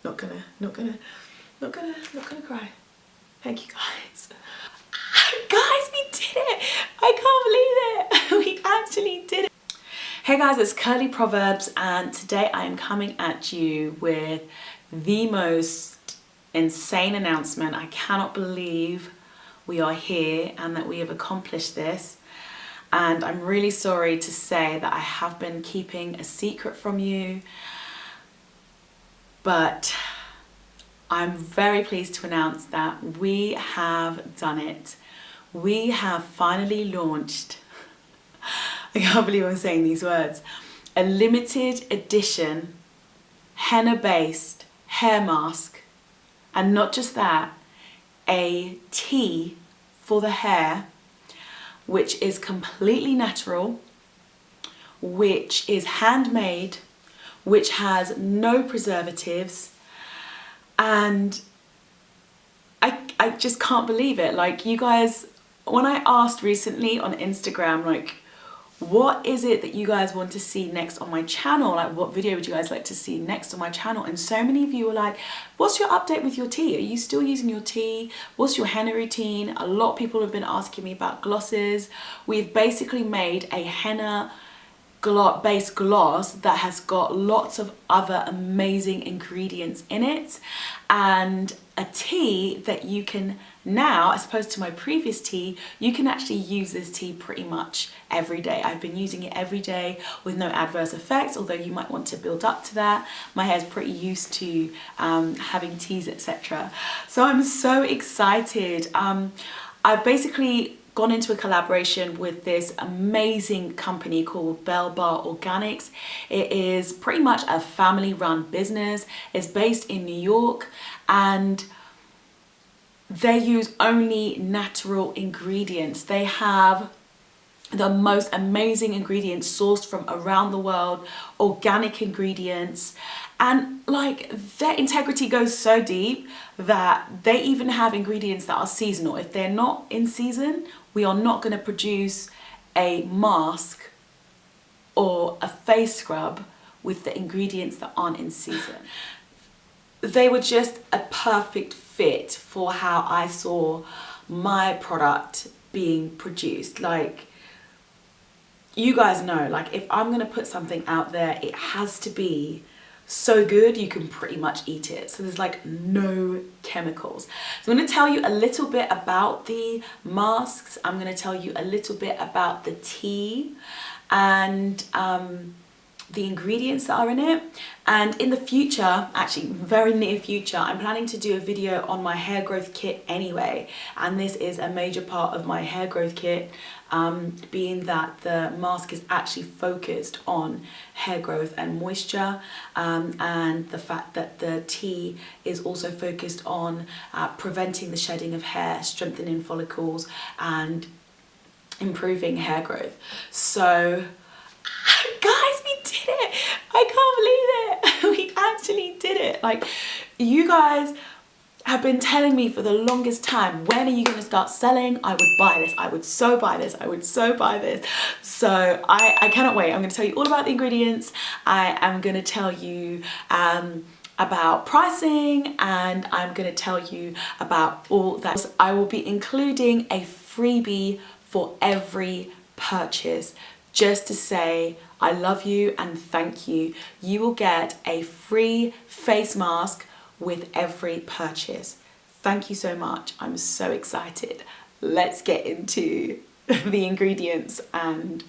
not gonna cry. Thank you guys. Guys, we did it! I can't believe it! We actually did it. Hey guys, it's Curly Proverbs, and today I am coming at you with the most insane announcement. I cannot believe we are here and that we have accomplished this. And I'm really sorry to say that I have been keeping a secret from you, but I'm very pleased to announce that we have done it. We have finally launched, I can't believe I'm saying these words, a limited edition henna based hair mask. And not just that, a tea for the hair, which is completely natural, which is handmade, which has no preservatives, and I just can't believe it. Like, you guys, when I asked recently on Instagram, like, what is it that you guys want to see next on my channel? Like, what video would you guys like to see next on my channel? And so many of you were like, what's your update with your tea? Are you still using your tea? What's your henna routine? A lot of people have been asking me about glosses. We've basically made a henna based gloss that has got lots of other amazing ingredients in it, and a tea that you can now, as opposed to my previous tea, you can actually use this tea pretty much every day. I've been using it every day with no adverse effects, although you might want to build up to that. My hair's pretty used to having teas, etc. So I'm so excited. I've basically gone into a collaboration with this amazing company called Bell Bar Organics. It is pretty much a family-run business. It's based in New York, and they use only natural ingredients. They have the most amazing ingredients sourced from around the world, organic ingredients, and like, their integrity goes so deep that they even have ingredients that are seasonal. If they're not in season, we are not going to produce a mask or a face scrub with the ingredients that aren't in season. They were just a perfect fit for how I saw my product being produced. Like, you guys know, like, if I'm going to put something out there, it has to be so good you can pretty much eat it. So there's like no chemicals. So I'm going to tell you a little bit about the masks. I'm going to tell you a little bit about the tea and the ingredients that are in it. And in the future, actually very near future, I'm planning to do a video on my hair growth kit anyway. And this is a major part of my hair growth kit, being that the mask is actually focused on hair growth and moisture, and the fact that the tea is also focused on preventing the shedding of hair, strengthening follicles, and improving hair growth. So guys, we did it! I can't believe it! We actually did it! Like, you guys have been telling me for the longest time, when are you going to start selling? I would buy this. I would so buy this. I would so buy this. So I cannot wait. I'm going to tell you all about the ingredients. I am going to tell you about pricing, and I'm going to tell you about all that. I will be including a freebie for every purchase, just to say I love you and thank you. You will get a free face mask with every purchase. Thank you so much. I'm so excited. Let's get into the ingredients and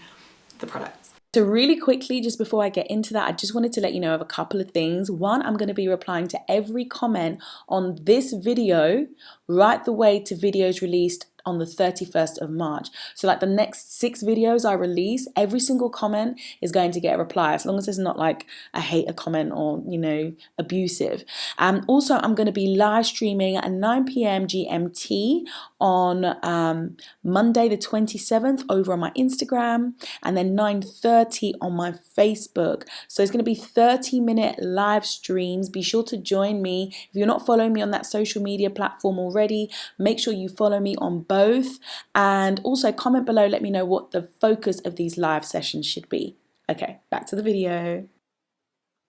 the products. So really quickly, just before I get into that, I just wanted to let you know of a couple of things. One, I'm going to be replying to every comment on this video right the way to videos released on the 31st of March. So like the next 6 videos I release, every single comment is going to get a reply, as long as it's not like a hater comment or, you know, abusive. Also, I'm going to be live streaming at 9 p.m. GMT on Monday the 27th over on my Instagram, and then 9:30 on my Facebook. So it's going to be 30-minute live streams. Be sure to join me. If you're not following me on that social media platform already, make sure you follow me on both, and also comment below, let me know what the focus of these live sessions should be. Okay, back to the video.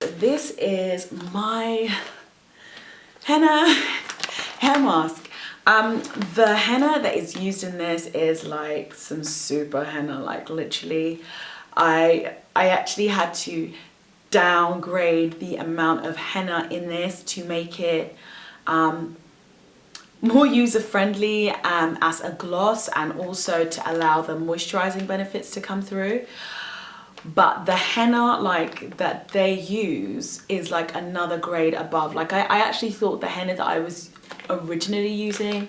This is my henna hair mask. The henna that is used in this is like some super henna, like literally I actually had to downgrade the amount of henna in this to make it more user-friendly as a gloss, and also to allow the moisturizing benefits to come through. But the henna like that they use is like another grade above. Like I actually thought the henna that I was originally using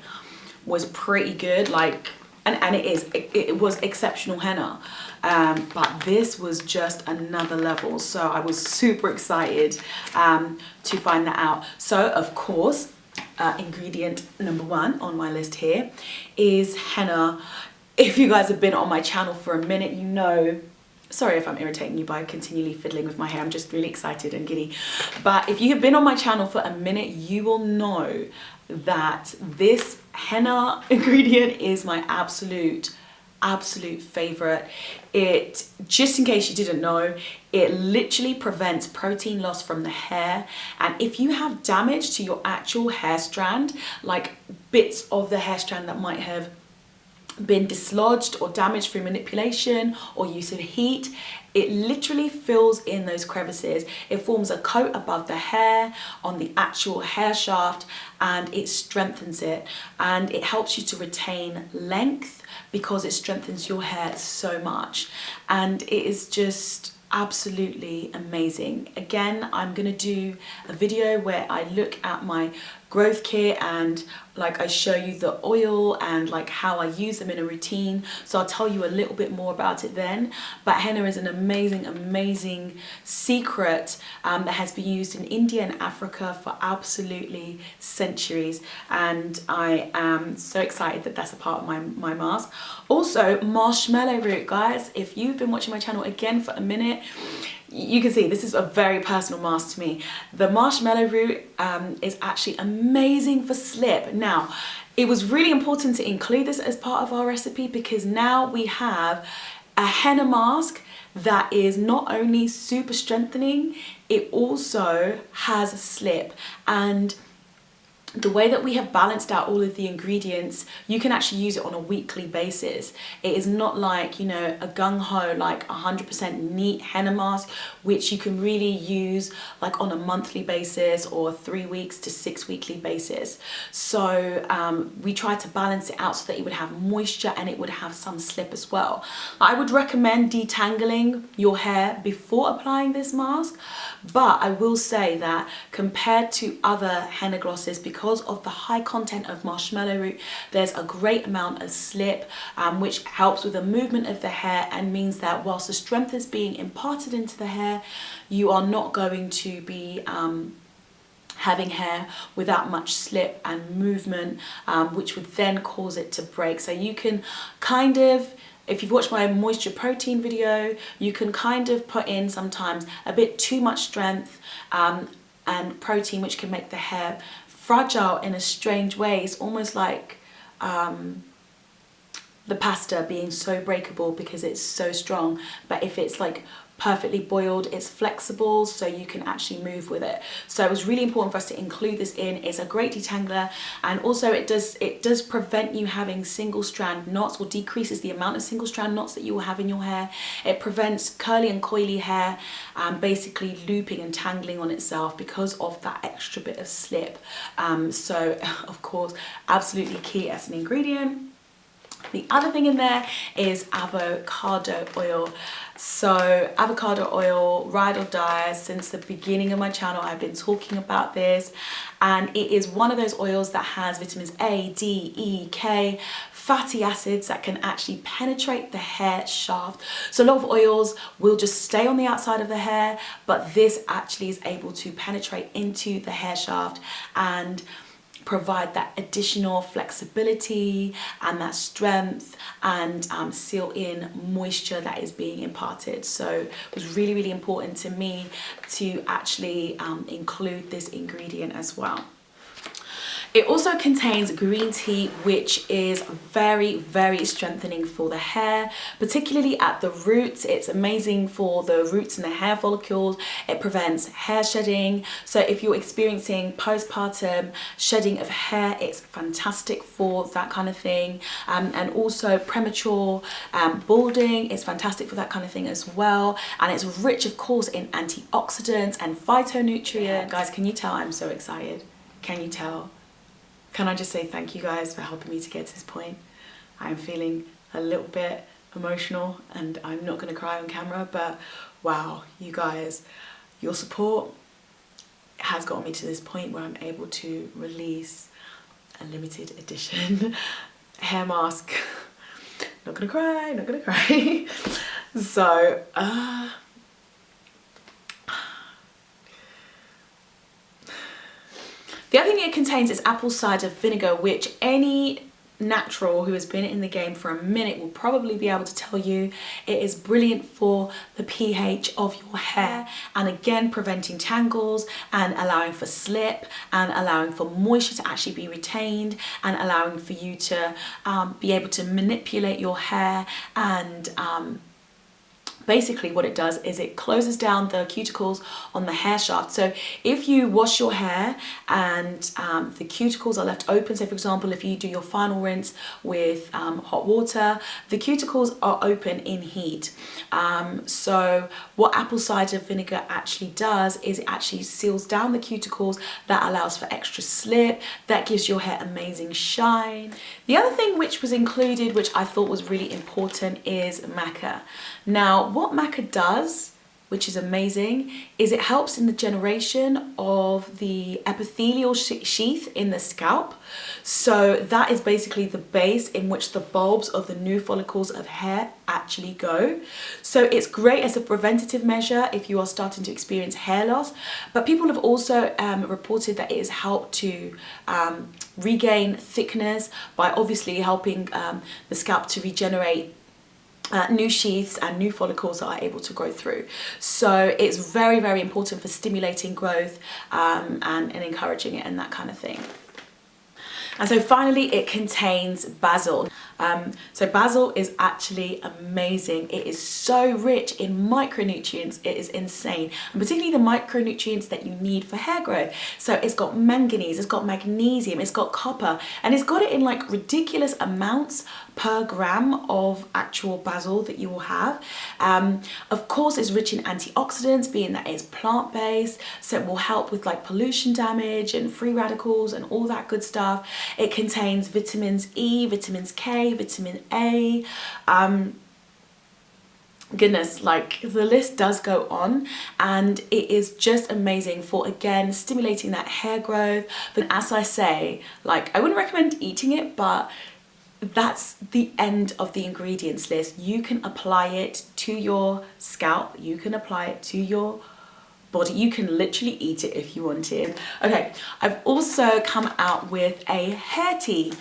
was pretty good, like, and it was exceptional henna, but this was just another level. So I was super excited to find that out. So of course, ingredient number 1 on my list here is henna. If you guys have been on my channel for a minute, you know, sorry if I'm irritating you by continually fiddling with my hair, I'm just really excited and giddy. But if you have been on my channel for a minute, you will know that this henna ingredient is my absolute favorite. It, just in case you didn't know, it literally prevents protein loss from the hair. And if you have damage to your actual hair strand, like bits of the hair strand that might have been dislodged or damaged through manipulation or use of heat, it literally fills in those crevices. It forms a coat above the hair on the actual hair shaft, and it strengthens it, and it helps you to retain length because it strengthens your hair so much, and it is just absolutely amazing. Again, I'm gonna do a video where I look at my growth kit and like I show you the oil and like how I use them in a routine, so I'll tell you a little bit more about it then. But henna is an amazing secret that has been used in India and Africa for absolutely centuries, and I am so excited that that's a part of my mask. Also, marshmallow root, guys. If you've been watching my channel again for a minute, you can see this is a very personal mask to me. The marshmallow root is actually amazing for slip. Now, it was really important to include this as part of our recipe because now we have a henna mask that is not only super strengthening, it also has slip. And the way that we have balanced out all of the ingredients, you can actually use it on a weekly basis. It is not like, you know, a gung-ho, like 100% neat henna mask, which you can really use like on a monthly basis or 3 weeks to 6 weekly basis. So we try to balance it out so that it would have moisture and it would have some slip as well. I would recommend detangling your hair before applying this mask, but I will say that compared to other henna glosses, because of the high content of marshmallow root, there's a great amount of slip, which helps with the movement of the hair and means that whilst the strength is being imparted into the hair, you are not going to be having hair without much slip and movement, which would then cause it to break. So you can kind of, if you've watched my moisture protein video, you can kind of put in sometimes a bit too much strength and protein, which can make the hair fragile in a strange way. It's almost like the pasta being so breakable because it's so strong, but if it's like perfectly boiled, it's flexible, so you can actually move with it. So it was really important for us to include this in. It's a great detangler, and also it does prevent you having single strand knots, or decreases the amount of single strand knots that you will have in your hair. It prevents curly and coily hair basically looping and tangling on itself because of that extra bit of slip. So of course, absolutely key as an ingredient. The other thing in there is avocado oil. So avocado oil, ride or die. Since the beginning of my channel, I've been talking about this, and it is one of those oils that has vitamins A, D, E, K, fatty acids that can actually penetrate the hair shaft. So a lot of oils will just stay on the outside of the hair, but this actually is able to penetrate into the hair shaft and provide that additional flexibility and that strength, and seal in moisture that is being imparted. So it was really important to me to actually include this ingredient as well. It also contains green tea, which is very, very strengthening for the hair, particularly at the roots. It's amazing for the roots and the hair follicles. It prevents hair shedding. So if you're experiencing postpartum shedding of hair, it's fantastic for that kind of thing. And also premature balding, it's fantastic for that kind of thing as well. And it's rich, of course, in antioxidants and phytonutrients. Guys, can you tell I'm so excited? Can you tell? Can I just say thank you guys for helping me to get to this point? I'm feeling a little bit emotional and I'm not going to cry on camera, but wow, you guys, your support has gotten me to this point where I'm able to release a limited edition hair mask. Not gonna cry, not gonna cry. So, the other thing it contains is apple cider vinegar, which any natural who has been in the game for a minute will probably be able to tell you it is brilliant for the pH of your hair, and again preventing tangles and allowing for slip and allowing for moisture to actually be retained and allowing for you to be able to manipulate your hair. And basically what it does is it closes down the cuticles on the hair shaft. So if you wash your hair and the cuticles are left open, so for example if you do your final rinse with hot water, the cuticles are open in heat. So what apple cider vinegar actually does is it actually seals down the cuticles. That allows for extra slip, that gives your hair amazing shine. The other thing which was included, which I thought was really important, is maca. Now what maca does, which is amazing, is it helps in the generation of the epithelial sheath in the scalp. So that is basically the base in which the bulbs of the new follicles of hair actually go. So it's great as a preventative measure if you are starting to experience hair loss, but people have also reported that it has helped to regain thickness by obviously helping the scalp to regenerate new sheaths and new follicles that are able to grow through. So it's very, very important for stimulating growth and encouraging it and that kind of thing. And so finally it contains basil. So basil is actually amazing. It is so rich in micronutrients, it is insane, and particularly the micronutrients that you need for hair growth. So it's got manganese, it's got magnesium, it's got copper, and it's got it in like ridiculous amounts per gram of actual basil that you will have. Of course it's rich in antioxidants, being that it's plant-based, so it will help with like pollution damage and free radicals and all that good stuff. It contains vitamins E, vitamins K, vitamin A, goodness, like the list does go on, and it is just amazing for, again, stimulating that hair growth. But as I say, like, I wouldn't recommend eating it, but that's the end of the ingredients list. You can apply it to your scalp, you can apply it to your body, you can literally eat it if you want to. Okay, I've also come out with a hair tea.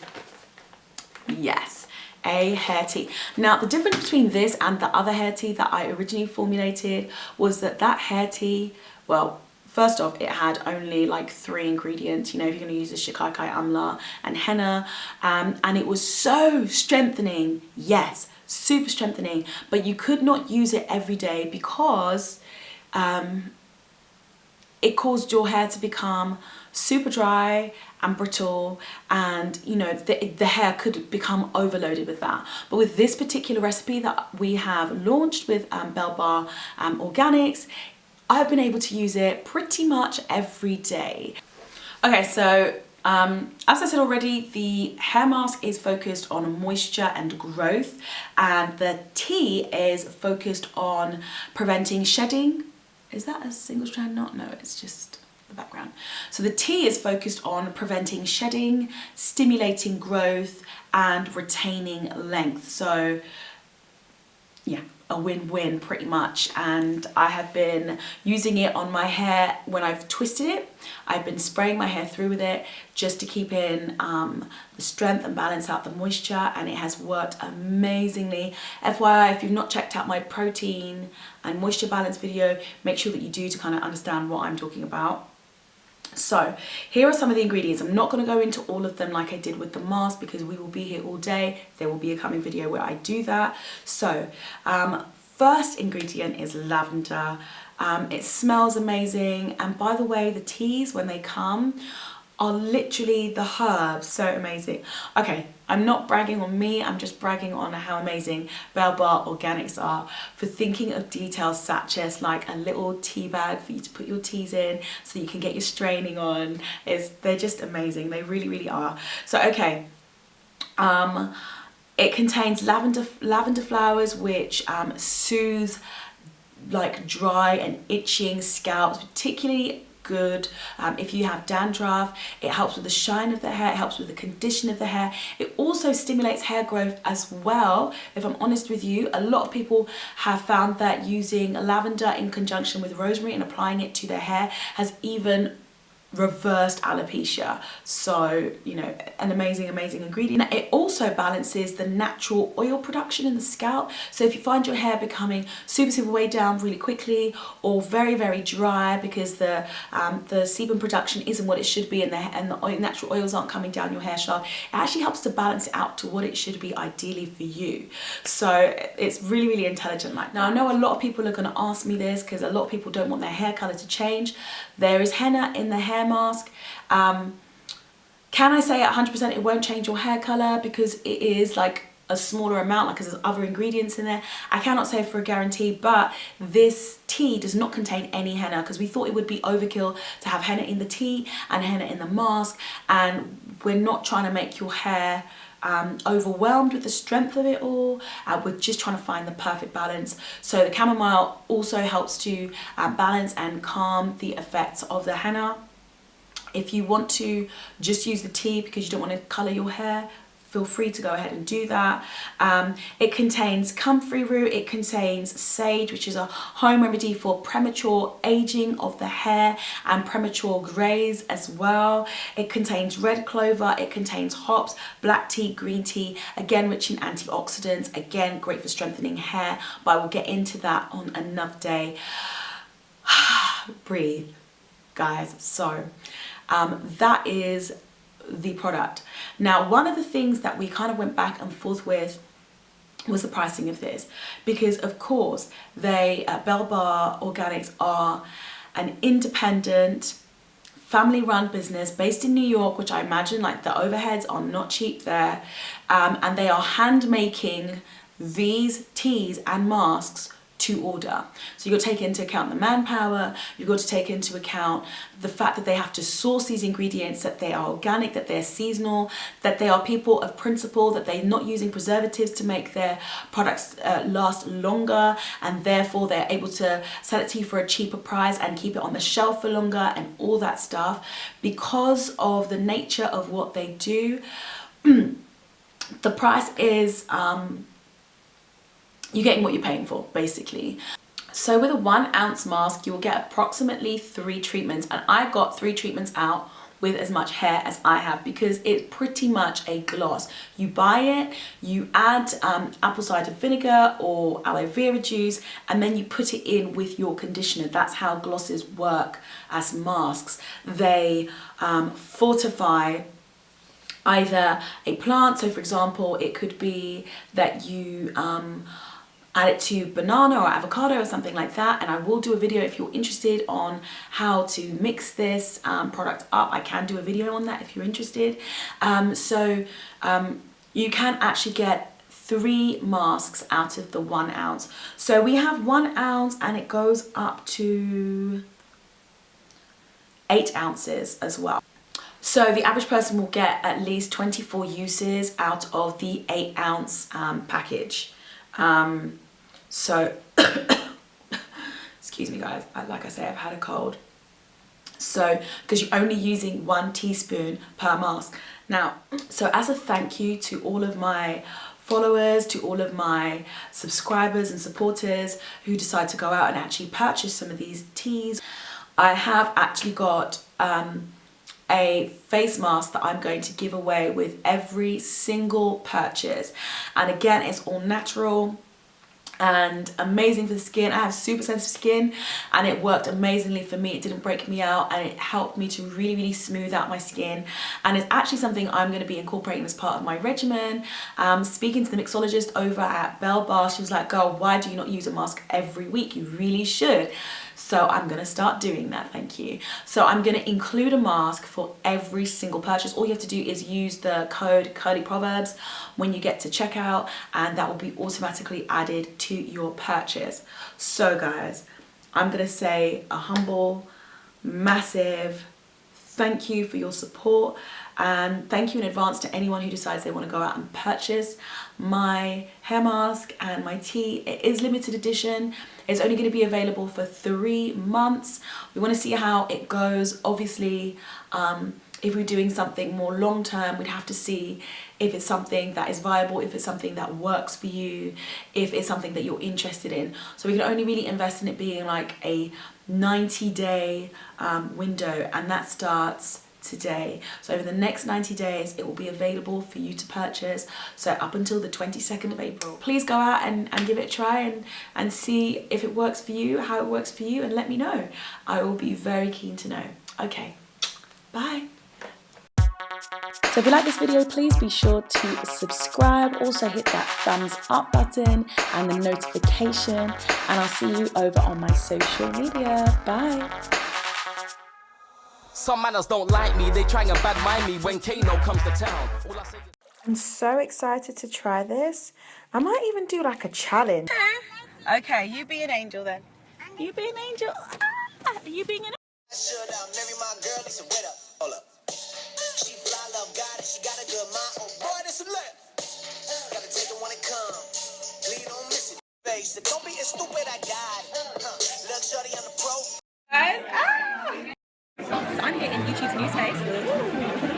Yes, a hair tea. Now the difference between this and the other hair tea that I originally formulated was that that hair tea, well, first off, it had only like 3 ingredients, you know, if you're going to use the shikakai amla and henna, and it was so strengthening, yes, super strengthening, but you could not use it every day because it caused your hair to become super dry and brittle, and you know the hair could become overloaded with that. But with this particular recipe that we have launched with Bell Bar Organics, I've been able to use it pretty much every day. Okay, so as I said already, the hair mask is focused on moisture and growth, and the tea is focused on preventing shedding. Is that a single strand knot? No, it's just the background. So the tea is focused on preventing shedding, stimulating growth, and retaining length. So yeah, a win-win pretty much. And I have been using it on my hair when I've twisted it. I've been spraying my hair through with it just to keep in the strength and balance out the moisture, and it has worked amazingly. FYI, if you've not checked out my protein and moisture balance video, make sure that you do to kind of understand what I'm talking about. So here are some of the ingredients. I'm not going to go into all of them like I did with the mask because we will be here all day. There will be a coming video where I do that. So first ingredient is lavender. It smells amazing, and by the way, the teas when they come are literally the herbs. So amazing. Okay, I'm not bragging on me, I'm just bragging on how amazing Bell Bar Organics are for thinking of details such as like a little tea bag for you to put your teas in so you can get your straining on. They're just amazing, they really, really are. So okay, it contains lavender flowers, which soothes like dry and itching scalps, particularly good if you have dandruff. It helps with the shine of the hair, it helps with the condition of the hair. It also stimulates hair growth as well. If I'm honest with you, a lot of people have found that using lavender in conjunction with rosemary and applying it to their hair has even reversed alopecia. So, you know, an amazing ingredient. It also balances the natural oil production in the scalp. So if you find your hair becoming super weighed down really quickly, or very dry because the sebum production isn't what it should be, and the natural oils aren't coming down your hair shaft, it actually helps to balance it out to what it should be ideally for you. So it's really intelligent like that. Now I know a lot of people are going to ask me this because a lot of people don't want their hair color to change. There is henna in the hair mask. Can I say 100% it won't change your hair color because it is like a smaller amount, like because there's other ingredients in there? I cannot say for a guarantee, but this tea does not contain any henna because we thought it would be overkill to have henna in the tea and henna in the mask, and we're not trying to make your hair overwhelmed with the strength of it all. We're just trying to find the perfect balance. So the chamomile also helps to balance and calm the effects of the henna. If you want to just use the tea because you don't want to color your hair, feel free to go ahead and do that. It contains comfrey root, it contains sage, which is a home remedy for premature aging of the hair and premature greys as well. It contains red clover, it contains hops, black tea, green tea, again rich in antioxidants, again great for strengthening hair, but I will get into that on another day. Breathe, guys. So that is the product. Now, one of the things that we kind of went back and forth with was the pricing of this, because of course they Bell Bar Organics are an independent family run business based in New York, which I imagine like the overheads are not cheap there, and they are hand making these teas and masks to order. So you've got to take into account the manpower, you've got to take into account the fact that they have to source these ingredients, that they are organic, that they're seasonal, that they are people of principle, that they're not using preservatives to make their products last longer, and therefore they're able to sell it to you for a cheaper price and keep it on the shelf for longer and all that stuff. Because of the nature of what they do, the price is you're getting what you're paying for, basically. So with a 1 ounce mask, you will get approximately 3 treatments, and I got 3 treatments out with as much hair as I have because it's pretty much a gloss. You buy it, you add apple cider vinegar or aloe vera juice, and then you put it in with your conditioner. That's how glosses work as masks. They fortify either a plant, so for example, it could be that you add it to banana or avocado or something like that, and I will do a video if you're interested on how to mix this product up. I can do a video on that if you're interested. You can actually get 3 masks out of the 1 ounce. So we have 1 ounce and it goes up to 8 ounces as well. So the average person will get at least 24 uses out of the 8 ounce package. Excuse me guys, like I say, I've had a cold. So, because you're only using 1 teaspoon per mask. Now, so as a thank you to all of my followers, to all of my subscribers and supporters who decide to go out and actually purchase some of these teas, I have actually got a face mask that I'm going to give away with every single purchase. And again, it's all natural. and amazing for the skin. I have super sensitive skin and it worked amazingly for me. It didn't break me out and it helped me to really smooth out my skin, and it's actually something I'm going to be incorporating as part of my regimen. Speaking to the mixologist over at Bell Bar, she was like, girl, why do you not use a mask every week? You really should. So I'm going to start doing that, thank you. So I'm going to include a mask for every single purchase. All you have to do is use the code CURLYPROVERBZ when you get to checkout, and that will be automatically added to your purchase. So guys, I'm going to say a humble, massive thank you for your support, and thank you in advance to anyone who decides they want to go out and purchase my hair mask and my tea. It is limited edition. It's only going to be available for 3 months. We want to see how it goes. Obviously, if we're doing something more long term, we'd have to see if it's something that is viable, if it's something that works for you, if it's something that you're interested in. So we can only really invest in it being like a 90-day window, and that starts today. So over the next 90 days it will be available for you to purchase, so up until the 22nd of April. Please go out and give it a try and see if it works for you, how it works for you, and let me know. I will be very keen to know. Okay, bye. So if you like this video, please be sure to subscribe. Also hit that thumbs up button and the notification, and I'll see you over on my social media. Bye. Some manners don't like me, they try and bad mind me when Kano comes to town. I'm so excited to try this. I might even do like a challenge. Okay, you be an angel then. You be an angel. You being an Should marry my girl, listen, wait up, hold up. She fly, love God, and she got a good mind. Oh boy, that's a lit. Gotta take it when it comes. Please don't miss it, face. Don't be as stupid, I got it. Look, shorty on the pro. guys. I'm here in YouTube's new space.